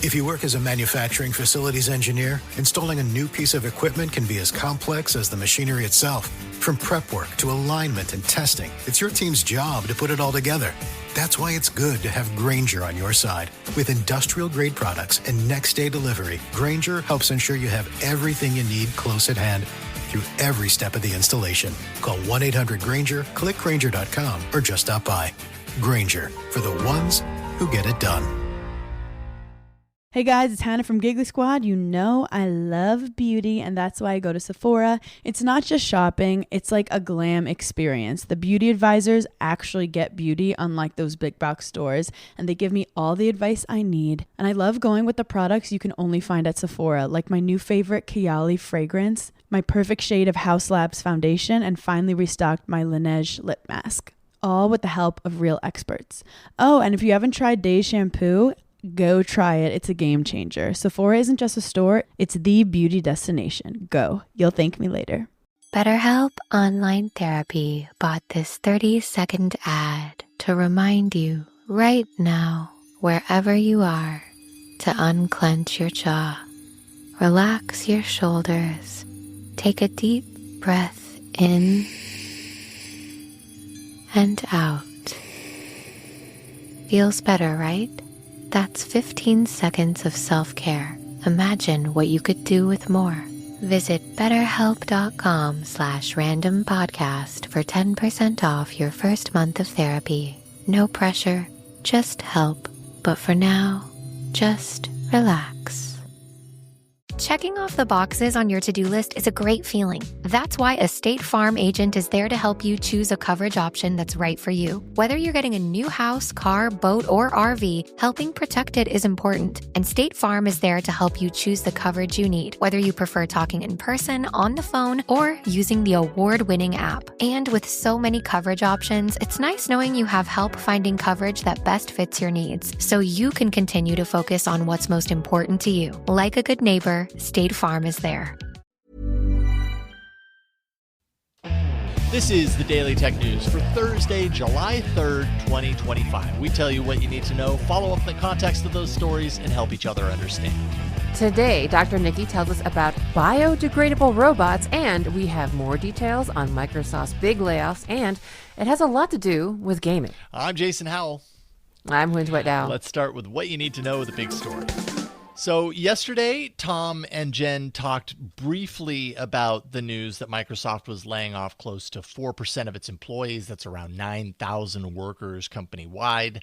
If you work as a manufacturing facilities engineer, installing a new piece of equipment can be as complex as the machinery itself. From prep work to alignment and testing, it's your team's job to put it all together. That's why it's good to have Grainger on your side. With industrial-grade products and next-day delivery, Grainger helps ensure you have everything you need close at hand through every step of the installation. Call 1-800-GRAINGER, click Grainger.com, or just stop by. Grainger, for the ones who get it done. Hey guys, it's Hannah from Giggly Squad. You know I love beauty, and that's why I go to Sephora. It's not just shopping, it's like a glam experience. The beauty advisors actually get beauty, unlike those big box stores, and they give me all the advice I need. And I love going with the products you can only find at Sephora, like my new favorite Kayali fragrance, my perfect shade of House Labs foundation, and finally restocked my Laneige lip mask. All with the help of real experts. Oh, and if you haven't tried Days shampoo, go try it. It's a game changer. Sephora isn't just a store, it's the beauty destination. Go. You'll thank me later. BetterHelp Online Therapy bought this 30-second ad to remind you right now, wherever you are, to unclench your jaw, relax your shoulders, take a deep breath in and out. Feels better, right? That's 15 seconds of self-care. Imagine what you could do with more. Visit BetterHelp.com/randompodcast for 10% off your first month of therapy. No pressure, just help. But for now, just relax. Checking off the boxes on your to-do list is a great feeling. That's why a State Farm agent is there to help you choose a coverage option that's right for you. Whether you're getting a new house, car, boat, or RV, helping protect it is important. And State Farm is there to help you choose the coverage you need, whether you prefer talking in person, on the phone, or using the award-winning app. And with so many coverage options, it's nice knowing you have help finding coverage that best fits your needs, so you can continue to focus on what's most important to you. Like a good neighbor, State Farm is there. This is the Daily Tech News for Thursday, July 3rd, 2025. We tell you what you need to know, follow up the context of those stories, and help each other understand. Today, Dr. Niki tells us about biodegradable robots, and we have more details on Microsoft's big layoffs, and it has a lot to do with gaming. I'm Jason Howell. I'm Huyen Whitedow. Let's start with what you need to know, the big story. So yesterday, Tom and Jen talked briefly about the news that Microsoft was laying off close to 4% of its employees. That's around 9,000 workers company-wide.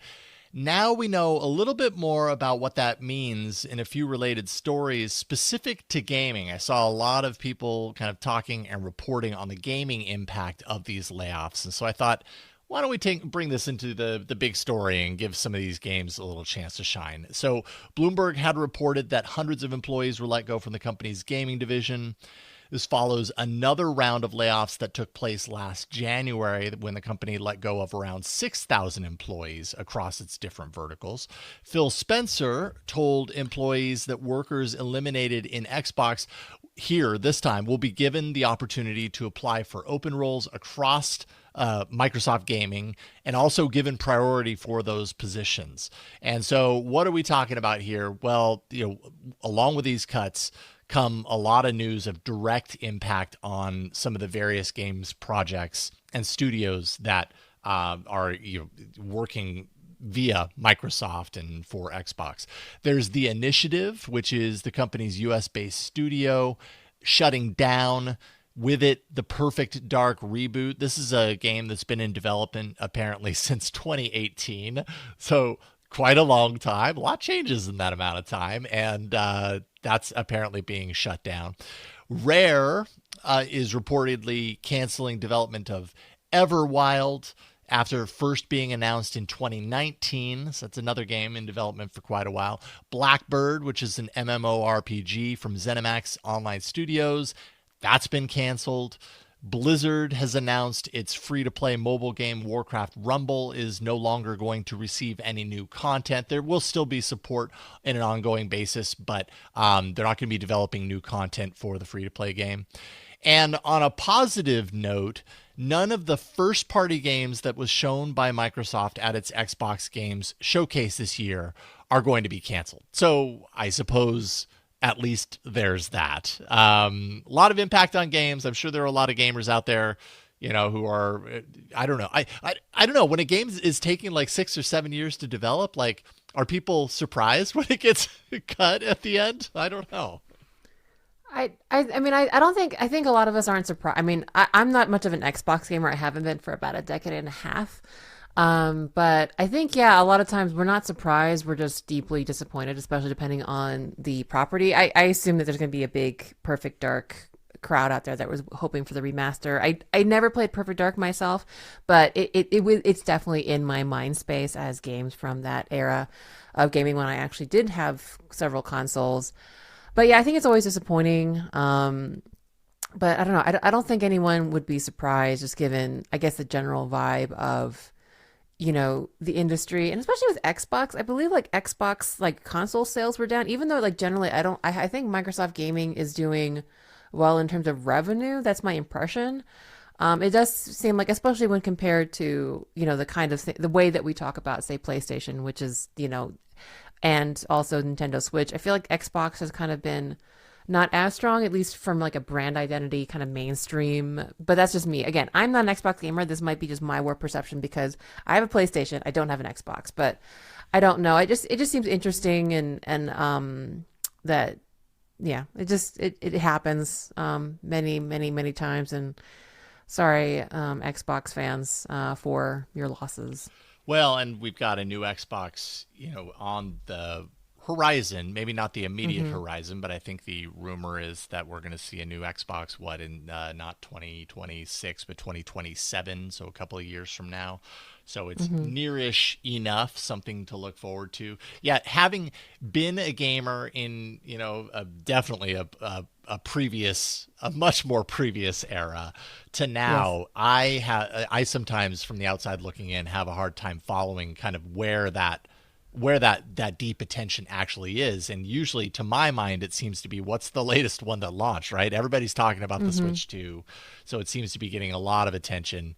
Now we know a little bit more about what that means in a few related stories specific to gaming. I saw a lot of people kind of talking and reporting on the gaming impact of these layoffs. And so I thought, why don't we bring this into the big story and give some of these games a little chance to shine? So Bloomberg had reported that hundreds of employees were let go from the company's gaming division. This follows another round of layoffs that took place last January when the company let go of around 6,000 employees across its different verticals. Phil Spencer told employees that workers eliminated in Xbox here this time will be given the opportunity to apply for open roles across Microsoft Gaming, and also given priority for those positions. And so what are we talking about here? Well, along with these cuts come a lot of news of direct impact on some of the various games projects and studios that are working via Microsoft and for Xbox. There's The Initiative, which is the company's US-based studio, shutting down. With it, The Perfect Dark reboot. This is a game that's been in development apparently since 2018. So quite a long time. A lot changes in that amount of time. And that's apparently being shut down. Rare is reportedly canceling development of Everwild after first being announced in 2019. So that's another game in development for quite a while. Blackbird, which is an MMORPG from ZeniMax Online Studios, that's been canceled. Blizzard has announced its free-to-play mobile game Warcraft Rumble is no longer going to receive any new content. There will still be support in an ongoing basis, but they're not going to be developing new content for the free-to-play game. And on a positive note, none of the first-party games that was shown by Microsoft at its Xbox Games Showcase this year are going to be canceled. So I suppose at least there's that. A lot of impact on games. I'm sure there are a lot of gamers out there, who are, I don't know. I don't know. When a game is taking like 6 or 7 years to develop, like, are people surprised when it gets cut at the end? I don't know. I think a lot of us aren't surprised. I mean, I'm not much of an Xbox gamer. I haven't been for about a decade and a half. But I think, a lot of times we're not surprised. We're just deeply disappointed, especially depending on the property. I assume that there's going to be a big Perfect Dark crowd out there that was hoping for the remaster. I never played Perfect Dark myself, but it's definitely in my mind space as games from that era of gaming when I actually did have several consoles. But yeah, I think it's always disappointing. But I don't know. I don't think anyone would be surprised, just given, I guess, the general vibe of, the industry, and especially with Xbox. I believe like Xbox like console sales were down, even though like generally I think Microsoft Gaming is doing well in terms of revenue. That's my impression. It does seem like, especially when compared to, the kind of the way that we talk about, say, PlayStation, which is, and also Nintendo Switch. I feel like Xbox has kind of been not as strong, at least from like a brand identity, kind of mainstream. But that's just me. Again, I'm not an Xbox gamer. This might be just my warped perception because I have a PlayStation. I don't have an Xbox, but I don't know. It just seems interesting, and that, yeah, it happens many times. And sorry, Xbox fans, for your losses. Well, and we've got a new Xbox, on the horizon, maybe not the immediate horizon, but I think the rumor is that we're going to see a new Xbox, in not 2026, but 2027, so a couple of years from now. So it's nearish enough, something to look forward to. Yeah, having been a gamer in, definitely a much more previous era to now, yes. I sometimes, from the outside looking in, have a hard time following kind of where that deep attention actually is. And usually, to my mind, it seems to be what's the latest one that launched, right? Everybody's talking about the Switch 2. So it seems to be getting a lot of attention,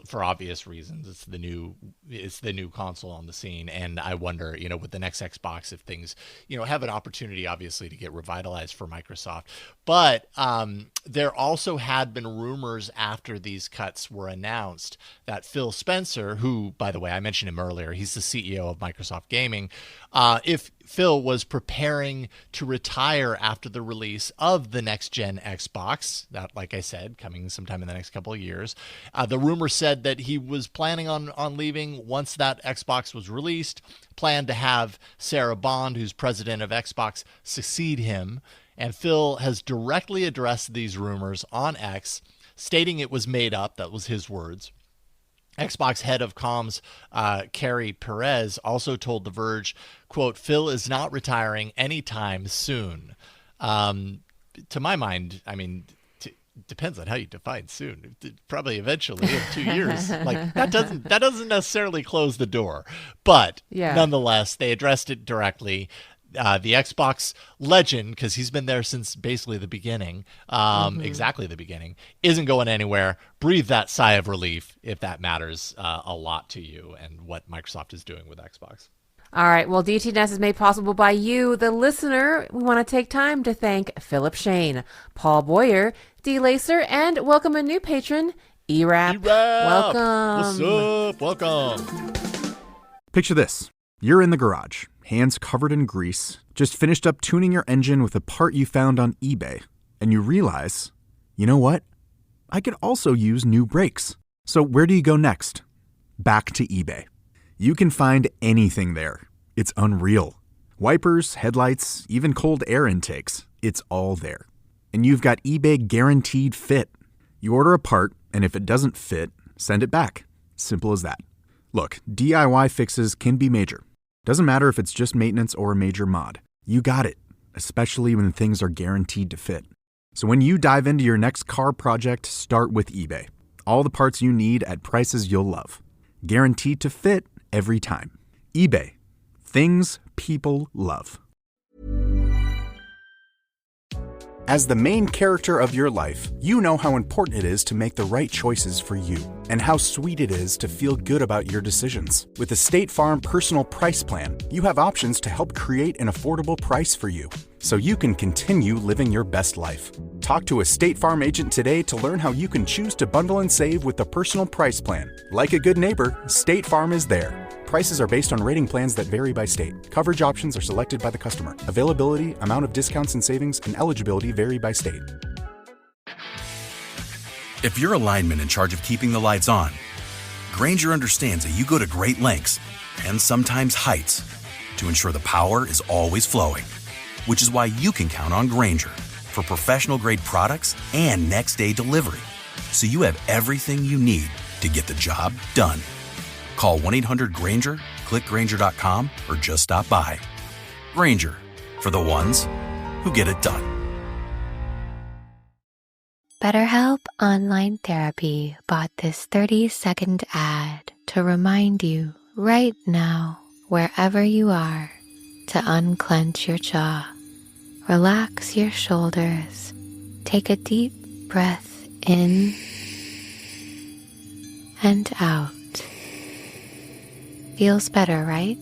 for obvious reasons. It's the new console on the scene. And I wonder, with the next Xbox, if things, have an opportunity, obviously, to get revitalized for Microsoft. But there also had been rumors after these cuts were announced that Phil Spencer, who, by the way, I mentioned him earlier, he's the CEO of Microsoft Gaming, if Phil was preparing to retire after the release of the next-gen Xbox, that, like I said, coming sometime in the next couple of years. The rumor said that he was planning on leaving once that Xbox was released, planned to have Sarah Bond, who's president of Xbox, succeed him. And Phil has directly addressed these rumors on X, stating it was made up. That was his words. Xbox head of comms, Carrie Perez, also told The Verge, quote, "Phil is not retiring anytime soon." To my mind, I mean, depends on how you define soon. Probably eventually in 2 years. Like that doesn't necessarily close the door, but nonetheless, they addressed it directly. The Xbox legend, because he's been there since basically the beginning, exactly the beginning, isn't going anywhere. Breathe that sigh of relief if that matters a lot to you and what Microsoft is doing with Xbox. All right. Well, DTNS is made possible by you, the listener. We want to take time to thank Philip Shane, Paul Boyer, D. Lacer, and welcome a new patron, E-Rap. Welcome. What's up? Welcome. Picture this. You're in the garage, hands covered in grease, just finished up tuning your engine with a part you found on eBay, and you realize, you know what? I could also use new brakes. So where do you go next? Back to eBay. You can find anything there. It's unreal. Wipers, headlights, even cold air intakes. It's all there. And you've got eBay Guaranteed Fit. You order a part, and if it doesn't fit, send it back. Simple as that. Look, DIY fixes can be major. Doesn't matter if it's just maintenance or a major mod. You got it, especially when things are guaranteed to fit. So when you dive into your next car project, start with eBay. All the parts you need at prices you'll love. Guaranteed to fit every time. eBay. Things people love. As the main character of your life, you know how important it is to make the right choices for you and how sweet it is to feel good about your decisions. With the State Farm Personal Price Plan, you have options to help create an affordable price for you so you can continue living your best life. Talk to a State Farm agent today to learn how you can choose to bundle and save with the Personal Price Plan. Like a good neighbor, State Farm is there. Prices are based on rating plans that vary by state. Coverage options are selected by the customer. Availability, amount of discounts and savings, and eligibility vary by state. If you're a lineman in charge of keeping the lights on, Grainger understands that you go to great lengths and sometimes heights to ensure the power is always flowing, which is why you can count on Grainger for professional-grade products and next-day delivery, so you have everything you need to get the job done. Call 1-800-GRAINGER, click Grainger.com, or just stop by. Grainger, for the ones who get it done. BetterHelp Online Therapy bought this 30-second ad to remind you right now, wherever you are, to unclench your jaw, relax your shoulders, take a deep breath in and out. Feels better, right?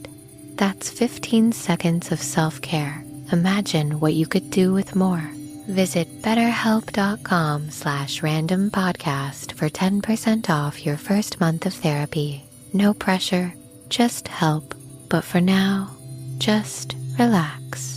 That's 15 seconds of self-care. Imagine what you could do with more. Visit betterhelp.com/randompodcast for 10% off your first month of therapy. No pressure, just help. But for now, just relax.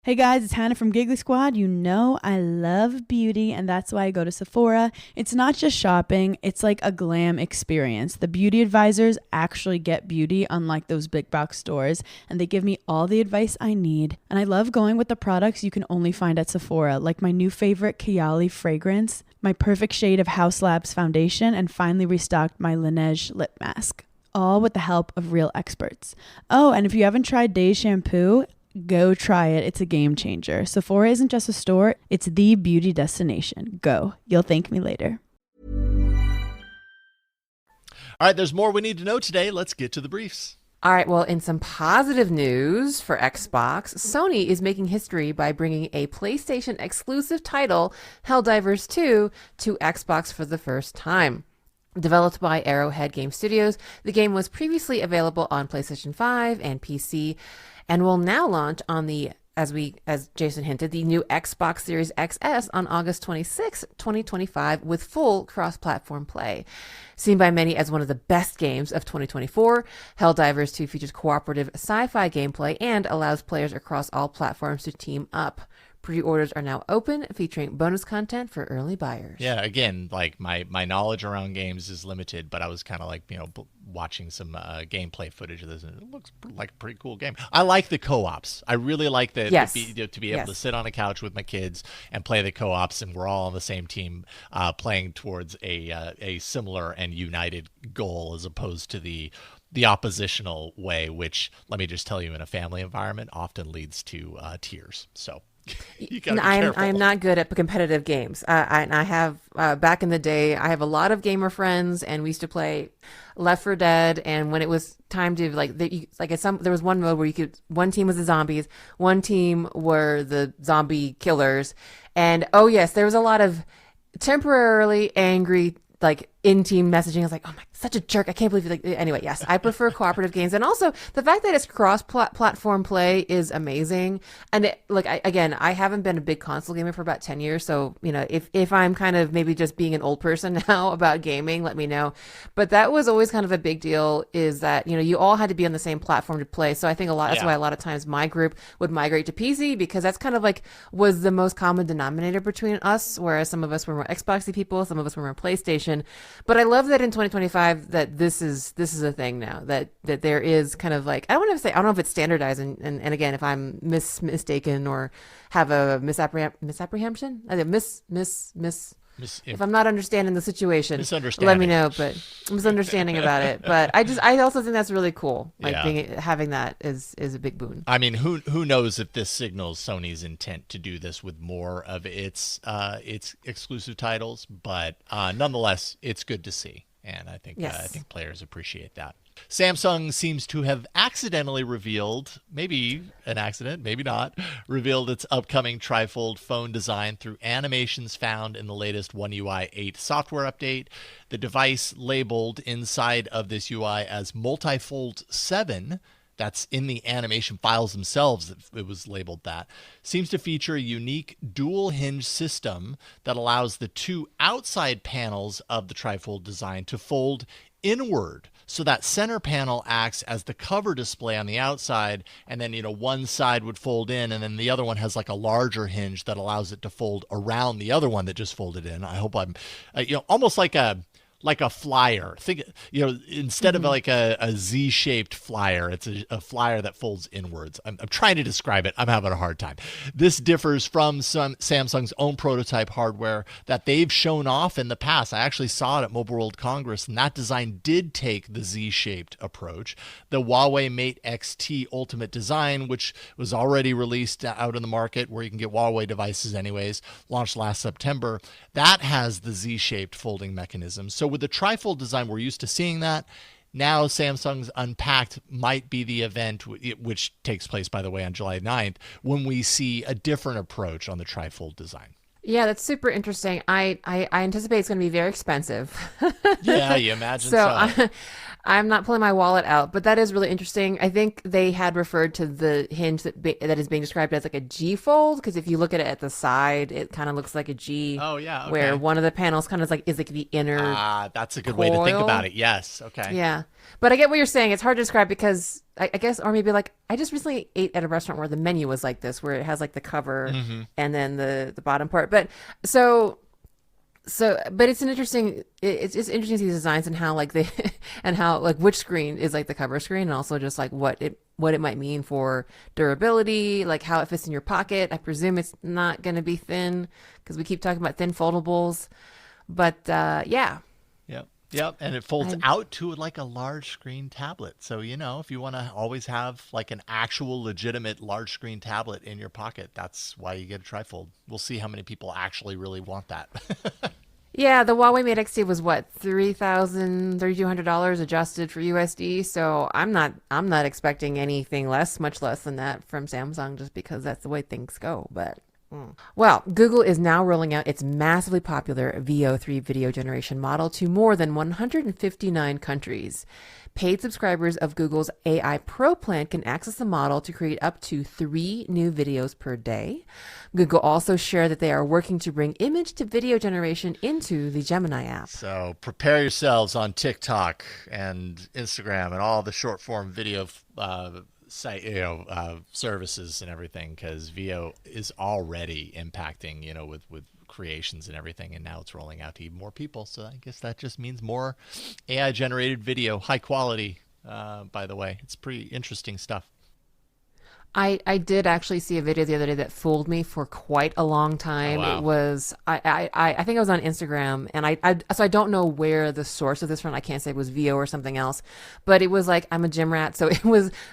Hey guys, it's Hannah from Giggly Squad. You know I love beauty, and that's why I go to Sephora. It's not just shopping, it's like a glam experience. The beauty advisors actually get beauty, unlike those big box stores, and they give me all the advice I need. And I love going with the products you can only find at Sephora, like my new favorite Kayali fragrance, my perfect shade of House Labs foundation, and finally restocked my Laneige lip mask. All with the help of real experts. Oh, and if you haven't tried Days shampoo, go try it. It's a game changer. Sephora isn't just a store, it's the beauty destination. Go. You'll thank me later. All right, there's more we need to know today. Let's get to the briefs. All right, well, in some positive news for Xbox, Sony is making history by bringing a PlayStation exclusive title, Helldivers 2, to Xbox for the first time. Developed by Arrowhead Game Studios, the game was previously available on PlayStation 5 and PC, and will now launch on the, as Jason hinted, the new Xbox Series XS on August 26, 2025, with full cross-platform play. Seen by many as one of the best games of 2024, Helldivers 2 features cooperative sci-fi gameplay and allows players across all platforms to team up. Pre-orders are now open, featuring bonus content for early buyers. Yeah, again, like my knowledge around games is limited, but I was kind of like, watching some gameplay footage of this, and it looks like a pretty cool game. I like the co-ops. I really like to be able to sit on a couch with my kids and play the co-ops, and we're all on the same team playing towards a similar and united goal, as opposed to the oppositional way, which, let me just tell you, in a family environment often leads to tears. So you gotta be careful. I'm not good at competitive games. I have back in the day, I have a lot of gamer friends, and we used to play Left 4 Dead. And when it was time to there was one mode where one team was the zombies, one team were the zombie killers, and oh yes, there was a lot of temporarily angry in-team messaging. I was like, oh my, such a jerk. I can't believe you anyway, yes, I prefer cooperative games. And also the fact that it's cross-platform play is amazing. And I haven't been a big console gamer for about 10 years. So, if I'm kind of maybe just being an old person now about gaming, let me know. But that was always kind of a big deal, is that, you all had to be on the same platform to play. So I think that's why a lot of times my group would migrate to PC, because that's kind of was the most common denominator between us. Whereas some of us were more Xboxy people, some of us were more PlayStation. But I love that in 2025 that this is a thing now, that there is kind of I don't know if it's standardized, and again, if I'm mistaken or have a misapprehension, if I'm not understanding the situation, let me know. But misunderstanding about it. But I also think that's really cool. Having that is a big boon. I mean, who knows if this signals Sony's intent to do this with more of its exclusive titles, but nonetheless, it's good to see, and I think players appreciate that. Samsung seems to have accidentally revealed, maybe an accident, maybe not, revealed its upcoming trifold phone design through animations found in the latest One UI 8 software update. The device labeled inside of this UI as Multifold 7, that's in the animation files themselves, it was labeled that, seems to feature a unique dual hinge system that allows the two outside panels of the trifold design to fold inward. So that center panel acts as the cover display on the outside, and then, one side would fold in, and then the other one has like a larger hinge that allows it to fold around the other one that just folded in. I hope I'm, almost like a flyer. Think, instead of like a Z-shaped flyer, it's a flyer that folds inwards. I'm trying to describe it. I'm having a hard time. This differs from some Samsung's own prototype hardware that they've shown off in the past. I actually saw it at Mobile World Congress, and that design did take the Z-shaped approach. The Huawei Mate XT Ultimate design, which was already released out in the market where you can get Huawei devices anyways, launched last September, that has the Z-shaped folding mechanism. So with the trifold design, we're used to seeing that. Now Samsung's Unpacked might be the event, which takes place, by the way, on July 9th, when we see a different approach on the trifold design. Yeah, that's super interesting. I anticipate it's going to be very expensive. Yeah, you imagine so. I'm not pulling my wallet out, but that is really interesting. I think they had referred to the hinge that is being described as like a G fold, because if you look at it at the side, it kind of looks like a G. Oh, yeah. Okay. Where one of the panels kind of is like the inner. That's a good way to think about it. Yes. Okay. Yeah. But I get what you're saying. It's hard to describe because I guess, or maybe like I just recently ate at a restaurant where the menu was like this, where it has like the cover and then the bottom part. But but it's interesting to see these designs and how like and how like which screen is like the cover screen, and also just like what it might mean for durability, like how it fits in your pocket. I presume it's not going to be thin because we keep talking about thin foldables, but yeah. Yep, and it folds out to like a large screen tablet. So, if you want to always have like an actual legitimate large screen tablet in your pocket, that's why you get a trifold. We'll see how many people actually really want that. Yeah, the Huawei Mate XT was what, $3,200 adjusted for USD. So I'm not expecting anything much less than that from Samsung, just because that's the way things go. But well, Google is now rolling out its massively popular VO3 video generation model to more than 159 countries. Paid subscribers of Google's AI Pro plan can access the model to create up to 3 new videos per day. Google also shared that they are working to bring image to video generation into the Gemini app. So prepare yourselves on TikTok and Instagram and all the short form video services and everything, because VO is already impacting, with creations and everything, and now it's rolling out to even more people. So I guess that just means more AI generated video, high quality. By the way, it's pretty interesting stuff. I did actually see a video the other day that fooled me for quite a long time. Oh, wow. It was I think it was on Instagram, and so I don't know where the source of this from. I can't say it was VO or something else, but it was like, I'm a gym rat, so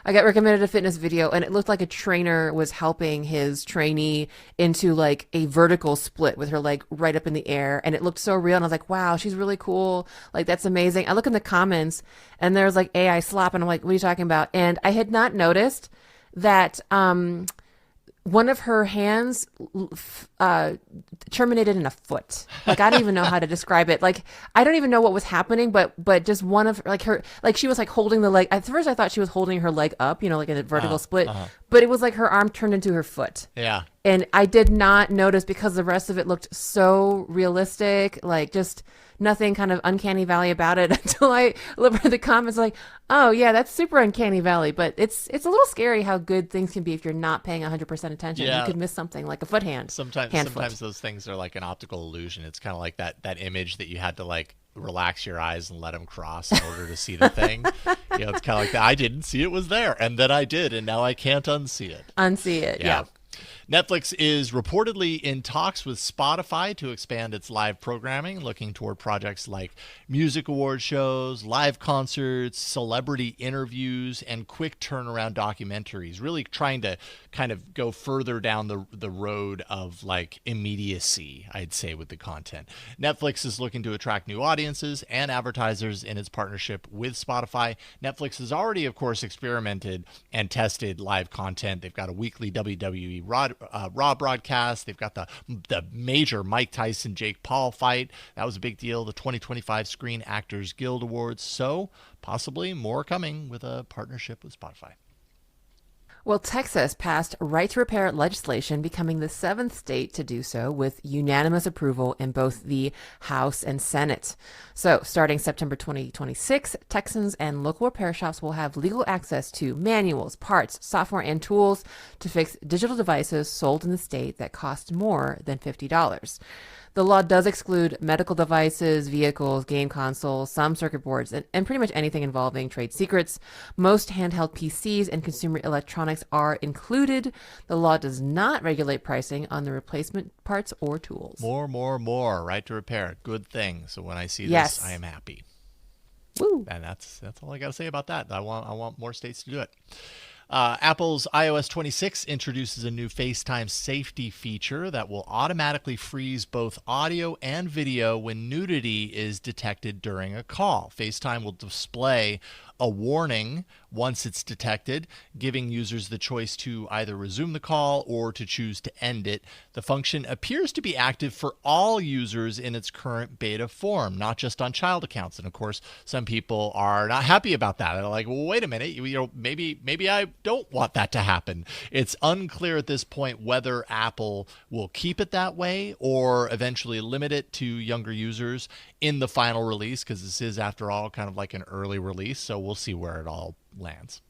I got recommended a fitness video, and it looked like a trainer was helping his trainee into like a vertical split with her leg right up in the air, and it looked so real, and I was like, wow, she's really cool, like that's amazing. I look in the comments, and there's like AI slop, and I'm like, what are you talking about? And I had not noticed that one of her hands terminated in a foot. Like, I don't even know how to describe it. Like, I don't even know what was happening, but just one of like her, like she was like holding the leg. At first I thought she was holding her leg up, like in a vertical split, but it was like her arm turned into her foot. Yeah. And I did not notice because the rest of it looked so realistic, like just nothing kind of uncanny valley about it until I looked at the comments like, oh yeah, that's super uncanny valley. But it's a little scary how good things can be if you're not paying 100% attention. Yeah. You could miss something like a foot hand. Sometimes those things are like an optical illusion. It's kind of like that image that you had to like relax your eyes and let them cross in order to see the thing. It's kind of like that. I didn't see it was there, and then I did, and now I can't unsee it. Unsee it, yeah. Netflix is reportedly in talks with Spotify to expand its live programming, looking toward projects like music award shows, live concerts, celebrity interviews, and quick turnaround documentaries, really trying to kind of go further down the road of like immediacy, I'd say, with the content. Netflix is looking to attract new audiences and advertisers in its partnership with Spotify. Netflix has already, of course, experimented and tested live content. They've got a weekly WWE Raw broadcast. They've got the major Mike Tyson Jake Paul fight. That was a big deal. The 2025 Screen Actors Guild Awards. So possibly more coming with a partnership with Spotify. Well, Texas passed right to repair legislation, becoming the 7th state to do so with unanimous approval in both the House and Senate. So starting September 2026, Texans and local repair shops will have legal access to manuals, parts, software, and tools to fix digital devices sold in the state that cost more than $50. The law does exclude medical devices, vehicles, game consoles, some circuit boards, and pretty much anything involving trade secrets. Most handheld PCs and consumer electronics are included. The law does not regulate pricing on the replacement parts or tools. More. Right to repair. Good thing. So when I see this, Yes. I am happy. Woo. And that's all I got to say about that. I want more states to do it. Apple's iOS 26 introduces a new FaceTime safety feature that will automatically freeze both audio and video when nudity is detected during a call. FaceTime will display a warning once it's detected, giving users the choice to either resume the call or to choose to end it. The function appears to be active for all users in its current beta form, not just on child accounts. And of course, some people are not happy about that. They're like, well, wait a minute, maybe I don't want that to happen. It's unclear at this point whether Apple will keep it that way or eventually limit it to younger users in the final release, because this is, after all, kind of like an early release. So we'll see where it all lands.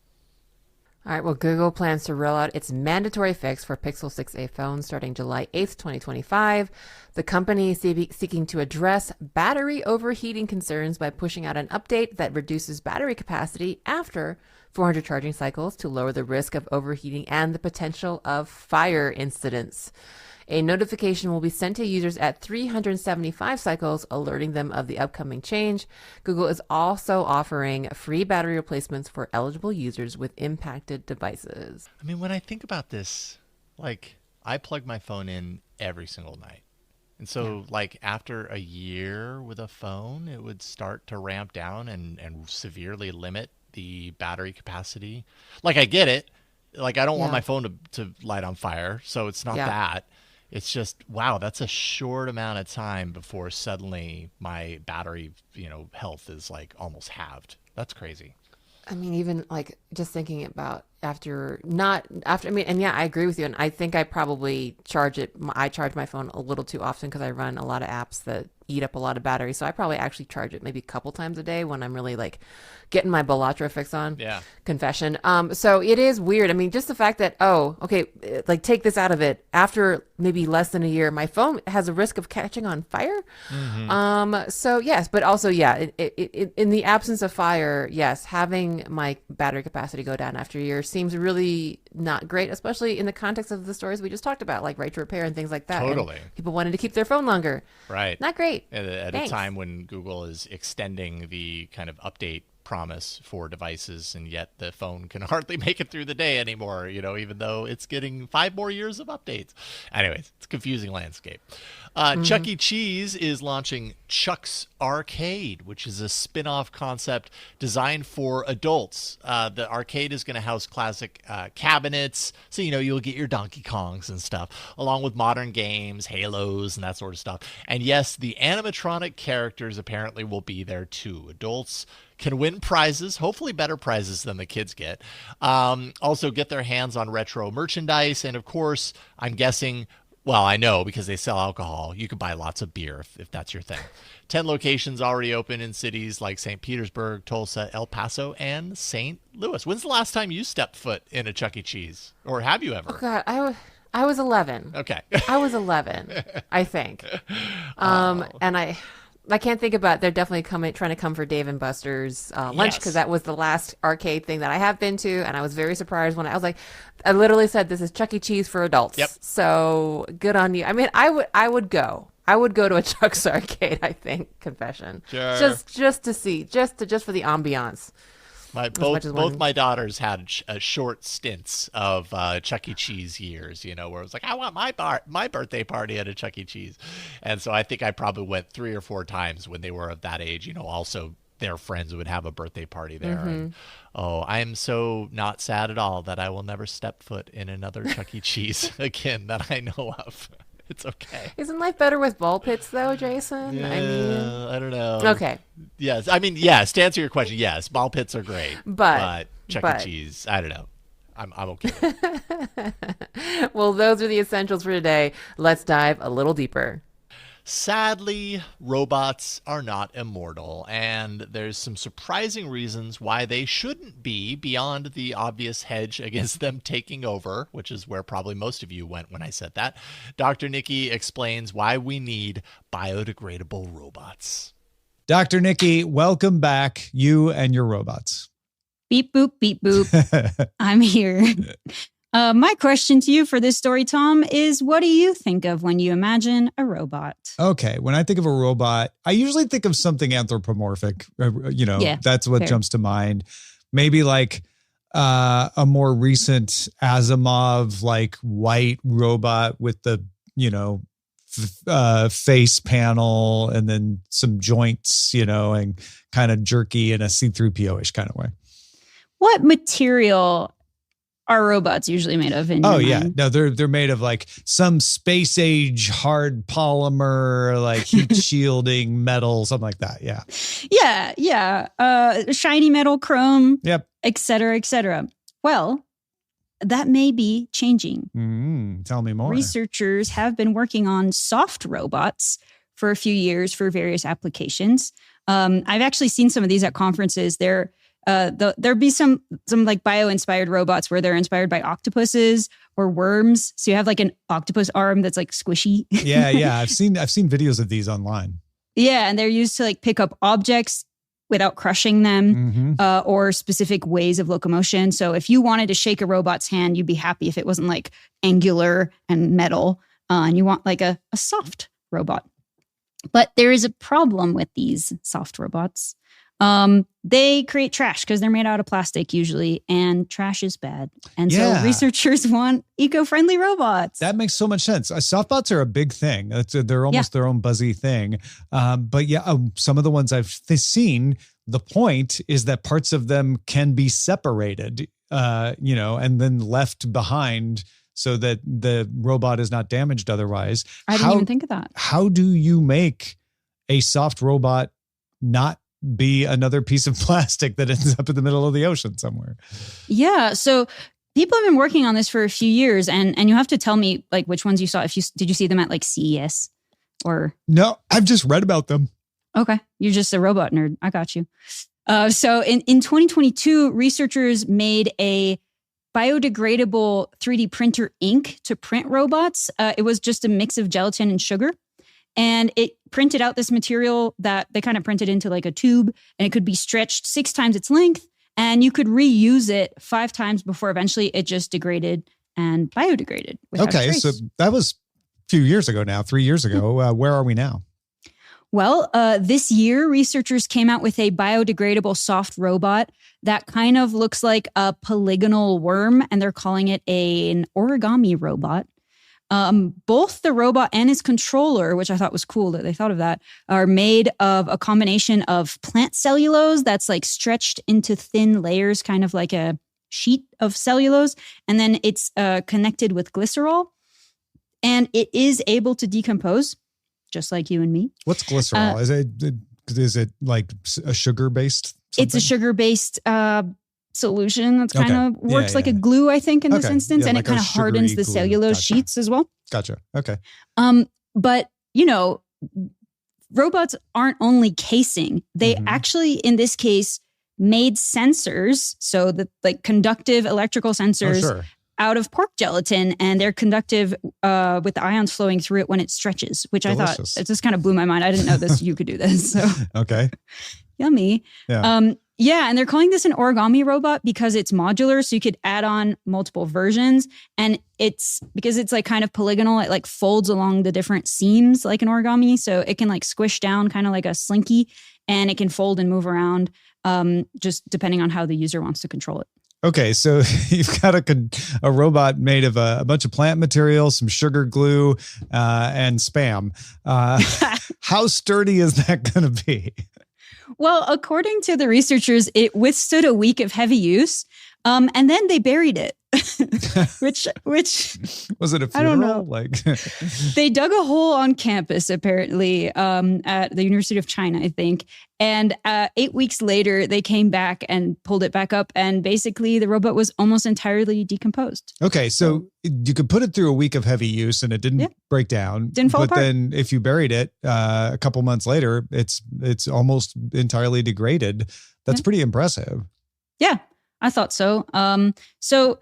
All right, well, Google plans to roll out its mandatory fix for Pixel 6a phones starting July 8th, 2025. The company is seeking to address battery overheating concerns by pushing out an update that reduces battery capacity after 400 charging cycles to lower the risk of overheating and the potential of fire incidents. A notification will be sent to users at 375 cycles, alerting them of the upcoming change. Google is also offering free battery replacements for eligible users with impacted devices. I mean, when I think about this, like, I plug my phone in every single night. And so, like, after a year with a phone, it would start to ramp down and severely limit the battery capacity. Like, I get it. Like, I don't want my phone to light on fire, so it's not that. It's just, wow, that's a short amount of time before suddenly my battery, health is like almost halved. That's crazy. I mean, even like just thinking about I agree with you. And I think I probably I charge my phone a little too often because I run a lot of apps that eat up a lot of battery. So I probably actually charge it maybe a couple times a day when I'm really like getting my Bellatra fix on. Yeah. Confession. So it is weird. I mean, just the fact that, like take this out of it. After maybe less than a year, my phone has a risk of catching on fire. Mm-hmm. So yes, but also, in the absence of fire, yes, having my battery capacity go down after a year seems really not great, especially in the context of the stories we just talked about, like right to repair and things like that. Totally. And people wanted to keep their phone longer. Right. Not great. At a time when Google is extending the kind of update promise for devices, and yet the phone can hardly make it through the day anymore, even though it's getting 5 more years of updates. Anyways, it's a confusing landscape. Chuck E. Cheese is launching Chuck's Arcade, which is a spin-off concept designed for adults. The arcade is going to house classic cabinets, so you'll get your Donkey Kongs and stuff, along with modern games, Halos, and that sort of stuff. And yes, the animatronic characters apparently will be there too. Adults can win prizes, hopefully better prizes than the kids get. Also get their hands on retro merchandise. And of course, I'm guessing, well, I know because they sell alcohol, you can buy lots of beer if that's your thing. 10 locations already open in cities like St. Petersburg, Tulsa, El Paso, and St. Louis. When's the last time you stepped foot in a Chuck E. Cheese? Or have you ever? Oh, God, I was 11. Okay. I was 11, I think. And I can't think about. They're definitely trying to come for Dave and Buster's lunch, because that was the last arcade thing that I have been to, and I was very surprised when I was like, I literally said, "This is Chuck E. Cheese for adults." Yep. So good on you. I mean, I would go. I would go to a Chuck's arcade. I think. Confession. Sure. Just to see, just for the ambiance. Both my daughters had short stints of Chuck E. Cheese years, where it was like, I want my birthday party at a Chuck E. Cheese. And so I think I probably went 3 or 4 times when they were of that age. Also their friends would have a birthday party there. Mm-hmm. And, I am so not sad at all that I will never step foot in another Chuck E. Cheese again that I know of. It's okay. Isn't life better with ball pits, though, Jason? Yeah, I mean, I don't know. Okay. Yes. I mean, yes. To answer your question, yes, ball pits are great. But Chuck E. Cheese, I don't know. I'm okay. Well, those are the essentials for today. Let's dive a little deeper. Sadly, robots are not immortal, and there's some surprising reasons why they shouldn't be beyond the obvious hedge against them taking over, which is where probably most of you went when I said that. Dr. Niki explains why we need biodegradable robots. Dr. Niki, welcome back, you and your robots. Beep, boop, beep, boop. I'm here. My question to you for this story, Tom, is what do you think of when you imagine a robot? Okay. When I think of a robot, I usually think of something anthropomorphic. That's what jumps to mind. Maybe like a more recent Asimov, like white robot with the, face panel and then some joints, and kind of jerky in a C-3PO-ish kind of way. What material are robots usually made of? No, they're made of like some space age hard polymer, like heat shielding metal, something like that. Yeah. Shiny metal, chrome. Yep. Et cetera, et cetera. Well, that may be changing. Tell me more. Researchers have been working on soft robots for a few years for various applications. I've actually seen some of these at conferences. There'll be some like bio-inspired robots where they're inspired by octopuses or worms. So you have like an octopus arm that's like squishy. Yeah. I've seen videos of these online. Yeah, and they're used to like pick up objects without crushing them, or specific ways of locomotion. So if you wanted to shake a robot's hand, you'd be happy if it wasn't like angular and metal, and you want like a soft robot. But there is a problem with these soft robots. They create trash because they're made out of plastic usually, and trash is bad. And so researchers want eco-friendly robots. That makes so much sense. Softbots are a big thing. They're almost their own buzzy thing. But some of the ones I've seen, the point is that parts of them can be separated, and then left behind so that the robot is not damaged otherwise. I didn't even think of that. How do you make a soft robot not be another piece of plastic that ends up in the middle of the ocean somewhere? Yeah. So people have been working on this for a few years, and you have to tell me like which ones you saw. Did you see them at like CES or? No, I've just read about them. Okay. You're just a robot nerd. I got you. So in 2022, researchers made a biodegradable 3D printer ink to print robots. It was just a mix of gelatin and sugar. And it printed out this material that they kind of printed into like a tube, and it could be stretched 6 times its length, and you could reuse it 5 times before eventually it just degraded and biodegraded. Okay, so that was a few years ago now, 3 years ago. Where are we now? Well, this year, researchers came out with a biodegradable soft robot that kind of looks like a polygonal worm, and they're calling it an origami robot. Both the robot and its controller, which I thought was cool that they thought of that, are made of a combination of plant cellulose that's like stretched into thin layers, kind of like a sheet of cellulose. And then it's connected with glycerol, and it is able to decompose just like you and me. What's glycerol? Is it like a sugar-based something? It's a sugar-based solution that's kind of works like a glue, I think, in this instance, and like it kind of hardens the cellulose sheets as well. Gotcha. Okay. But robots aren't only casing; they actually, in this case, made sensors, so that like conductive electrical sensors out of pork gelatin, and they're conductive with the ions flowing through it when it stretches, which Delicious. I thought, it just kind of blew my mind. I didn't know this. You could do this. So Okay. yummy. Yeah. Yeah, and they're calling this an origami robot because it's modular, so you could add on multiple versions. And it's because it's like kind of polygonal, it like folds along the different seams like an origami, so it can like squish down kind of like a slinky, and it can fold and move around, just depending on how the user wants to control it. Okay, so you've got a robot made of a bunch of plant material, some sugar glue, and Spam. How sturdy is that going to be? Well, according to the researchers, it withstood a week of heavy use, and then they buried it. which Was it a funeral? I don't know. Like they dug a hole on campus, apparently, at the University of China, I think. And 8 weeks later, they came back and pulled it back up. And basically, the robot was almost entirely decomposed. Okay, so you could put it through a week of heavy use and it didn't break down. Didn't fall apart. But then if you buried it a couple months later, it's almost entirely degraded. That's pretty impressive. Yeah, I thought so. So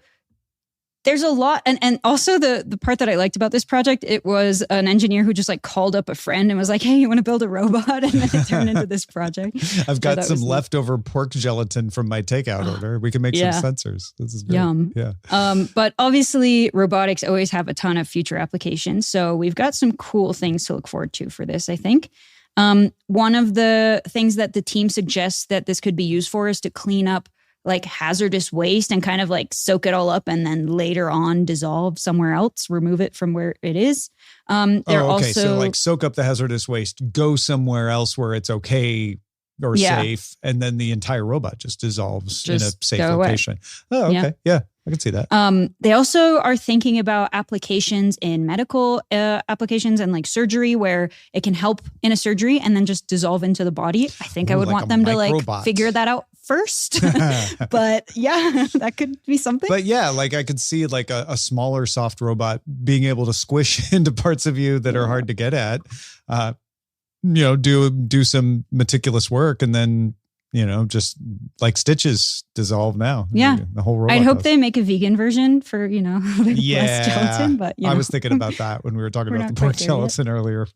there's a lot. And also the part that I liked about this project, it was an engineer who just like called up a friend and was like, hey, you want to build a robot? And then it turned into this project. I've got some leftover pork gelatin from my takeout order. We can make some sensors. This is great. Yum. Yeah. But obviously robotics always have a ton of future applications. So we've got some cool things to look forward to for this, I think. One of the things that the team suggests that this could be used for is to clean up like hazardous waste and kind of like soak it all up and then later on dissolve somewhere else, remove it from where it is. So like soak up the hazardous waste, go somewhere else where it's okay or safe, and then the entire robot just dissolves in a safe location. Oh, okay. Yeah, I can see that. They also are thinking about applications in medical applications and like surgery where it can help in a surgery and then just dissolve into the body. I think I would want them to like figure that out first. But yeah, that could be something. But yeah, like I could see like a smaller soft robot being able to squish into parts of you that are hard to get at. Do some meticulous work and then, just like stitches dissolve now. Yeah. The whole robot. I'd hope they make a vegan version for, less gelatin, but I was thinking about that when we were talking about the pork gelatin earlier.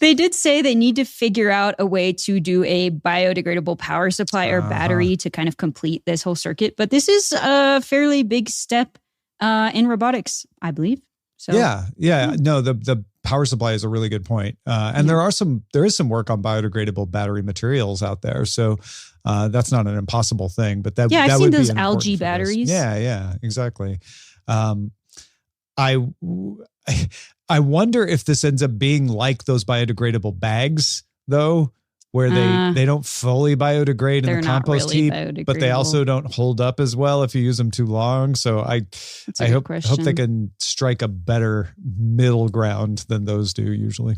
They did say they need to figure out a way to do a biodegradable power supply or battery to kind of complete this whole circuit. But this is a fairly big step in robotics, I believe. So No, the power supply is a really good point. And there is some work on biodegradable battery materials out there. So that's not an impossible thing, but that I've would seen be those important algae for this. batteries. Yeah, exactly. I wonder if this ends up being like those biodegradable bags, though, where they don't fully biodegrade in the compost heap, but they also don't hold up as well if you use them too long. So I hope they can strike a better middle ground than those do usually.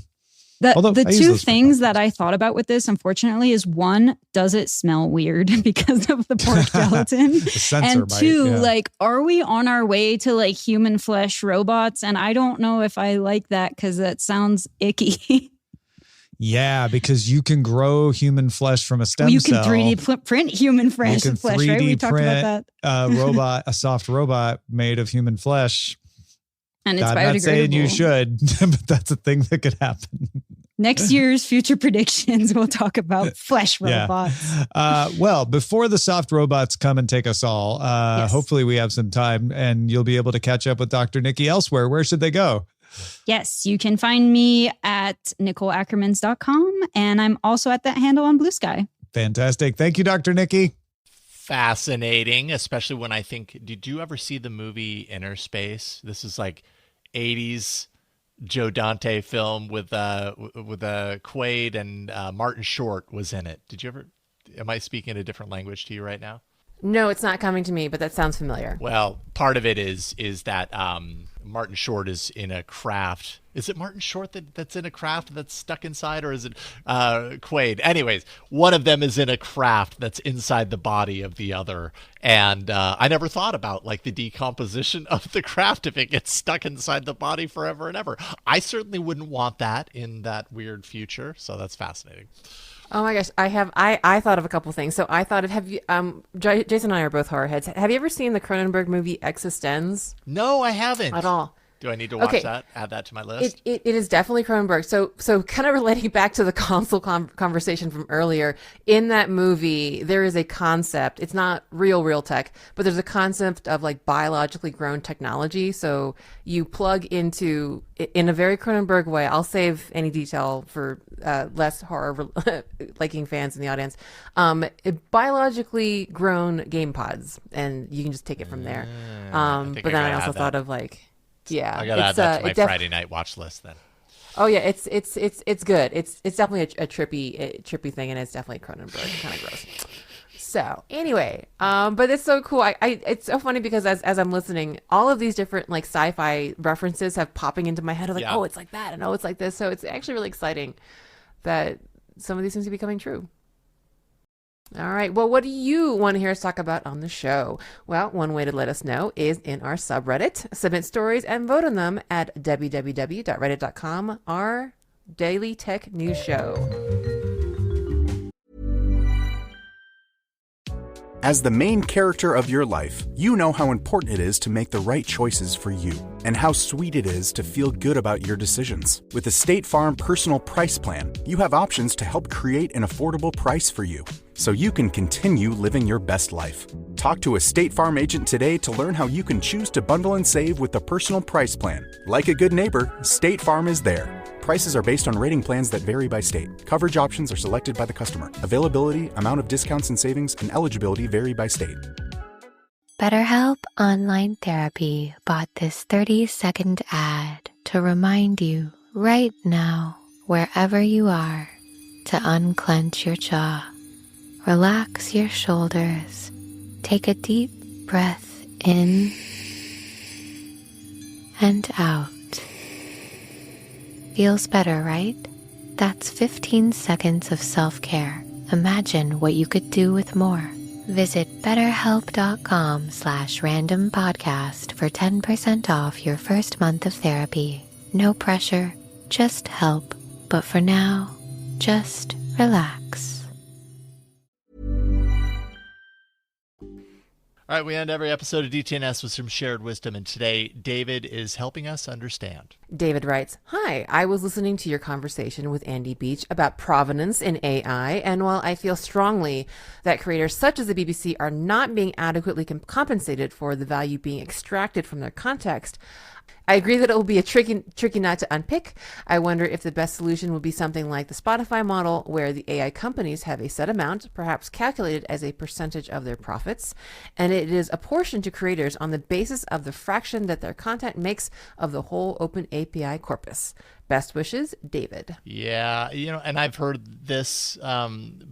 The two things that I thought about with this, unfortunately, is one, does it smell weird because of the pork gelatin? The sensor and two, like, are we on our way to like human flesh robots? And I don't know if I like that because that sounds icky. Yeah, because you can grow human flesh from a stem cell. You can 3D print human flesh, right? We talked about that. A soft robot made of human flesh. And it's biodegradable. I'm not saying you should, but that's a thing that could happen. Next year's future predictions, we'll talk about flesh robots. Well, before the soft robots come and take us all, hopefully we have some time and you'll be able to catch up with Dr. Niki elsewhere. Where should they go? Yes, you can find me at NicoleAckermans.com, and I'm also at that handle on Blue Sky. Fantastic. Thank you, Dr. Niki. Fascinating, especially when I think, did you ever see the movie Inner Space? This is like 80s Joe Dante film with Quaid and Martin Short was in it. Did you ever, am I speaking a different language to you right now? No, it's not coming to me, but that sounds familiar. Well, part of it is that Martin Short is in a craft. Is it Martin Short that's in a craft that's stuck inside, or is it Quaid? Anyways, one of them is in a craft that's inside the body of the other. And I never thought about like the decomposition of the craft if it gets stuck inside the body forever and ever. I certainly wouldn't want that in that weird future. So that's fascinating. Oh my gosh, I thought of a couple things. So I thought of Jason and I are both horror heads. Have you ever seen the Cronenberg movie Existenz? No, I haven't. At all. Do I need to watch that? Add that to my list? It is definitely Cronenberg. So kind of relating back to the console conversation from earlier, in that movie, there is a concept. It's not real tech, but there's a concept of like biologically grown technology. So you plug into, in a very Cronenberg way, I'll save any detail for less horror liking fans in the audience, biologically grown game pods, and you can just take it from there. But then I also thought of like, yeah, I gotta add that to my Friday night watch list then. Oh yeah, it's good. It's definitely a trippy thing, and it's definitely Cronenberg, kind of gross. So anyway, but it's so cool. It's so funny because as I'm listening, all of these different like sci-fi references have popping into my head of like, oh, it's like that, and oh, it's like this. So it's actually really exciting that some of these things are becoming true. All right. Well, what do you want to hear us talk about on the show? Well, one way to let us know is in our subreddit. Submit stories and vote on them at www.reddit.com, our daily tech news show. As the main character of your life, you know how important it is to make the right choices for you and how sweet it is to feel good about your decisions. With the State Farm Personal Price Plan, you have options to help create an affordable price for you, so you can continue living your best life. Talk to a State Farm agent today to learn how you can choose to bundle and save with the Personal Price Plan. Like a good neighbor, State Farm is there. Prices are based on rating plans that vary by state. Coverage options are selected by the customer. Availability, amount of discounts and savings, and eligibility vary by state. BetterHelp Online Therapy bought this 30-second ad to remind you right now, wherever you are, to unclench your jaw. Relax your shoulders. Take a deep breath in and out. Feels better, right? That's 15 seconds of self-care. Imagine what you could do with more. Visit betterhelp.com/randompodcast for 10% off your first month of therapy. No pressure, just help. But for now, just relax. All right, we end every episode of DTNS with some shared wisdom, and today David is helping us understand. David writes, "Hi, I was listening to your conversation with Andy Beach about provenance in AI, and while I feel strongly that creators such as the BBC are not being adequately compensated for the value being extracted from their context, I agree that it will be a tricky nut to unpick. I wonder if the best solution would be something like the Spotify model, where the AI companies have a set amount, perhaps calculated as a percentage of their profits, and it is apportioned to creators on the basis of the fraction that their content makes of the whole open API corpus. Best wishes, David." Yeah, and I've heard this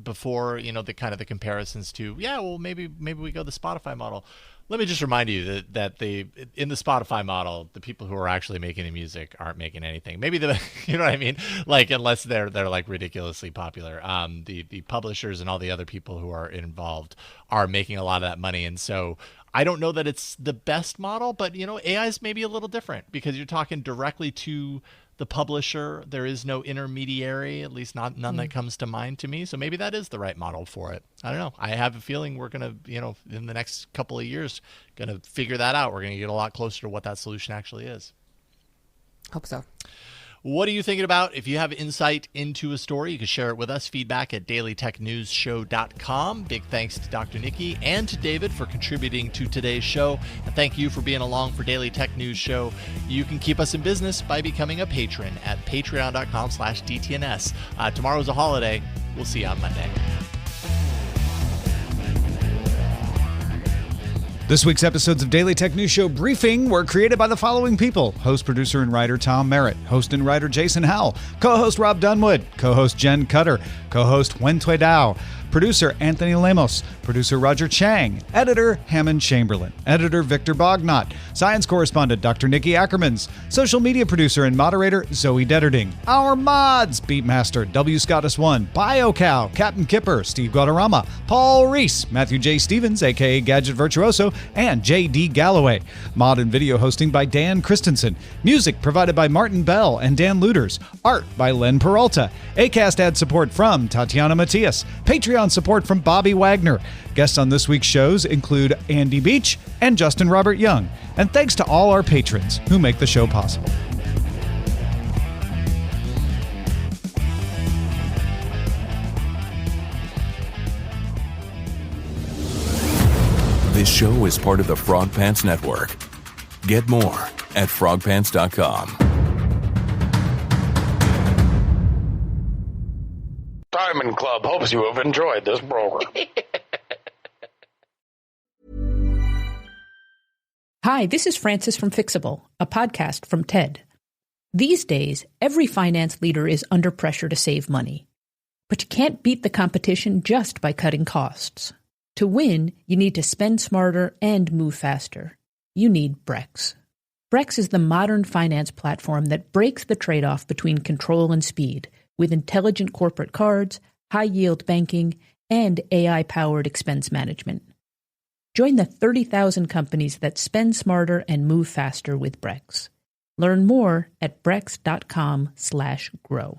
before, the kind of the comparisons to, maybe we go the Spotify model. Let me just remind you that in the Spotify model, the people who are actually making the music aren't making anything. Maybe you know what I mean? Like, unless they're like ridiculously popular. The publishers and all the other people who are involved are making a lot of that money. And so I don't know that it's the best model, but AI is maybe a little different because you're talking directly to the publisher. There is no intermediary, at least none that comes to mind to me. So maybe that is the right model for it. I don't know. I have a feeling we're going to, in the next couple of years, going to figure that out. We're going to get a lot closer to what that solution actually is. Hope so. What are you thinking about? If you have insight into a story, you can share it with us. Feedback at dailytechnewsshow.com. Big thanks to Dr. Niki and to David for contributing to today's show. And thank you for being along for Daily Tech News Show. You can keep us in business by becoming a patron at patreon.com/DTNS. Tomorrow's a holiday. We'll see you on Monday. This week's episodes of Daily Tech News Show Briefing were created by the following people: host, producer, and writer Tom Merritt, host and writer Jason Howell, co-host Rob Dunwood, co-host Jen Cutter, co-host Wen Tui Dao, producer Anthony Lemos, producer Roger Chang, editor Hammond Chamberlain, editor Victor Bognot, science correspondent Dr. Nikki Ackermans, social media producer and moderator Zoe Detterding, our mods: Beatmaster, W. Scottus1, BioCow, Captain Kipper, Steve Guadarrama, Paul Reese, Matthew J. Stevens, aka Gadget Virtuoso, and J.D. Galloway. Mod and video hosting by Dan Christensen. Music provided by Martin Bell and Dan Luters. Art by Len Peralta. Acast ad support from Tatiana Matias. Patreon support from Bobby Wagner. Guests on this week's shows include Andy Beach and Justin Robert Young. And thanks to all our patrons who make the show possible. This show is part of the Frog Pants Network. Get more at frogpants.com. Diamond Club hopes you have enjoyed this program. Hi, this is Frances from Fixable, a podcast from TED. These days, every finance leader is under pressure to save money. But you can't beat the competition just by cutting costs. To win, you need to spend smarter and move faster. You need Brex. Brex is the modern finance platform that breaks the trade-off between control and speed with intelligent corporate cards, high-yield banking, and AI-powered expense management. Join the 30,000 companies that spend smarter and move faster with Brex. Learn more at brex.com/grow.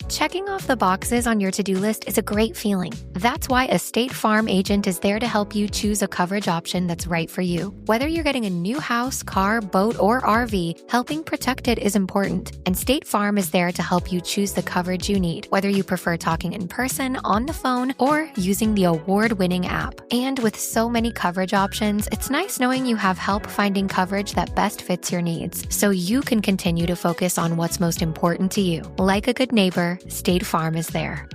Checking off the boxes on your to-do list is a great feeling. That's why a State Farm agent is there to help you choose a coverage option that's right for you. Whether you're getting a new house, car, boat, or RV, helping protect it is important. And State Farm is there to help you choose the coverage you need, whether you prefer talking in person, on the phone, or using the award-winning app. And with so many coverage options, it's nice knowing you have help finding coverage that best fits your needs, so you can continue to focus on what's most important to you. Like a good neighbor, State Farm is there.